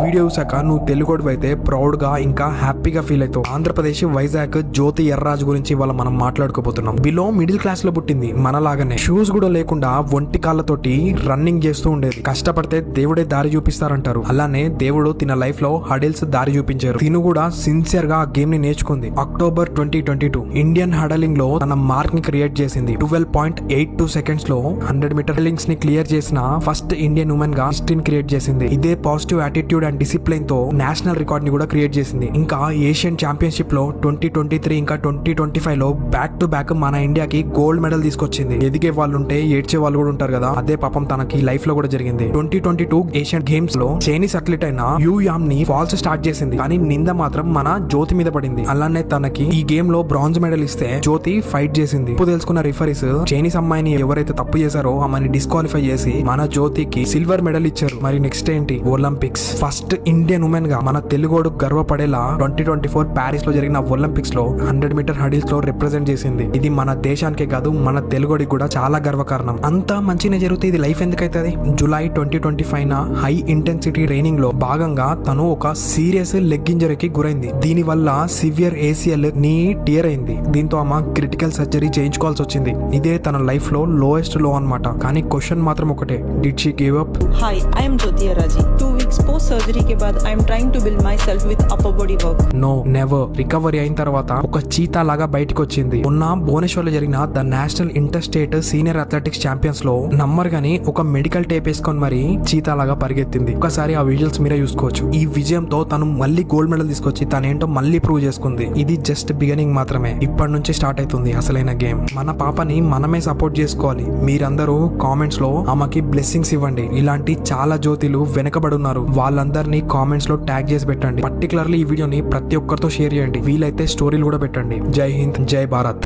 Video చూసాక నువ్వు తెలుగుడు అయితే ప్రౌడ్ గా ఇంకా హ్యాపీగా ఫీల్ అవుతావు. ఆంధ్రప్రదేశ్ వైజాగ్ జ్యోతి ఎర్రాజు గురించి ఇవాళ మనం మాట్లాడుకోబోతున్నాం. బిలో మిడిల్ క్లాస్ లో పుట్టింది, మనలాగానే షూస్ కూడా లేకుండా ఒంటి కాళ్ళతోటి రన్నింగ్ చేస్తూ ఉండేది. కష్టపడితే దేవుడే దారి చూపిస్తారంటారు, అలానే దేవుడు తిన లైఫ్ లో హడిల్స్ దారి చూపించారు. తిను కూడా సిన్సియర్ గా ఆ గేమ్ ని నేర్చుకుంది. అక్టోబర్ 2022 ఇండియన్ హడలింగ్ లో తన మార్క్ ని క్రియేట్ చేసింది. 12.82 సెకండ్స్ లో 100 మీటర్ హడలింగ్స్ ని క్లియర్ చేసిన ఫస్ట్ ఇండియన్ ఉమెన్ గా హిస్టరీని క్రియేట్ చేసింది. ఇదే పాజిటివ్ యాటిట్యూడ్ అండ్ డిసిప్లిన్ తో నేషనల్ రికార్డ్ ని కూడా క్రియేట్ చేసింది. ఇంకా ఏషియన్ ఛాంపియన్షిప్ లో 2023 ఇంకా 2025 లో బ్యాక్ టు బ్యాక్ మన ఇండియాకి గోల్డ్ మెడల్ తీసుకొచ్చింది. ఎదిగే వాళ్ళు ఉంటే ఏడ్చే వాళ్ళు కూడా ఉంటారు కదా, అదే పాపం తనకి లైఫ్ లో కూడా జరిగింది. 2022 ఏషియన్ గేమ్స్ లో చైనీస్ అథ్లీట్ అయిన యూ యామ్ ని ఫాల్స్ స్టార్ట్ చేసింది, కానీ నింద మాత్రం మన జ్యోతి మీద పడింది. అలానే తనకి ఈ గేమ్ లో బ్రాంజ్ మెడల్ ఇస్తే జ్యోతి ఫైట్ చేసింది. ఇప్పుడు తెలుసుకున్న రిఫరీస్ చైనీస్ అమ్మాయిని ఎవరైతే తప్పు చేశారో ఆమెని డిస్క్వాలిఫై చేసి మన జ్యోతికి సిల్వర్ మెడల్ ఇచ్చారు. మరి నెక్స్ట్ ఏంటి? ఒలింపిక్స్ ఫస్ట్ ఇండియన్ ఉమెన్ గా మన తెలుగోడు గర్వపడేలా 2024 ప్యారిస్ లో జరిగిన ఒలింపిక్స్ లో 100 మీటర్ హడిల్స్ లో రిప్రజెంట్ చేసింది. ఇది మన దేశానికే కాదు, మన తెలుగుడికి కూడా చాలా గర్వకారణం. అంతా మంచిగా జరిగితే ఇది లైఫ్ ఎందుకైతుంది? జూలై 2025 హై ఇంటెన్సిటీ ట్రైనింగ్ లో భాగంగా తను ఒక సీరియస్ లెగ్ ఇంజరీకి గురైంది. దీని వల్ల సివియర్ ఏసిఎల్ నీ టియర్ అయింది. దీంతో ఆమె క్రిటికల్ సర్జరీ చేయించుకోవాల్సి వచ్చింది. ఇదే తన లైఫ్ లో లోయెస్ట్ లో అన్నమాట. కానీ క్వశ్చన్ మాత్రం ఒకటే, did she give up? Hi, I am Jyothi Yarraji. 2 weeks post surgery కే బాద్ I am trying to build my self with upper body work. No, never. Recovery అయిన తర్వాత ఒక చీతా లాగా బయటకు వచ్చింది. ఉన్న భువనేశ్వర్ లో జరిగిన the national inter state senior athletics champions లో నమ్మర్ గాని ఒక మెడికల్ టేప్ వేసుకొని మరి చీతా లాగా పరిగెత్తింది. ఒకసారి ఆ విజువల్స్ మీరే చూసుకోవచ్చు. ఈ విజయంతో తను మళ్ళీ గోల్డ్ మెడల్ తీసుకొచ్చి తనేంటో మళ్ళీ ప్రూవ్ చేసుకుంది. ఇది జస్ట్ బిగినింగ్ మాత్రమే. ఇప్పటి నుంచి స్టార్ట్ అవుతుంది అసలైన గేమ్. మన పాపని మనమే సపోర్ట్ చేసుకోవాలి. మీరందరూ కామెంట్స్ లో ఆమెకి బ్లెస్సింగ్స్ ఇవ్వండి. ఇలాంటి చాలా జ్యోతిలు వెనకబడి ఉన్నారు, వాళ్ళందరినీ కామెంట్స్ లో ట్యాగ్ చేసి పెట్టండి. పర్టికులర్లీ ఈ వీడియోని ప్రతి ఒక్కరితో షేర్ చేయండి. వీలైతే స్టోరీలు కూడా పెట్టండి. జై హింద్, జై భారత్.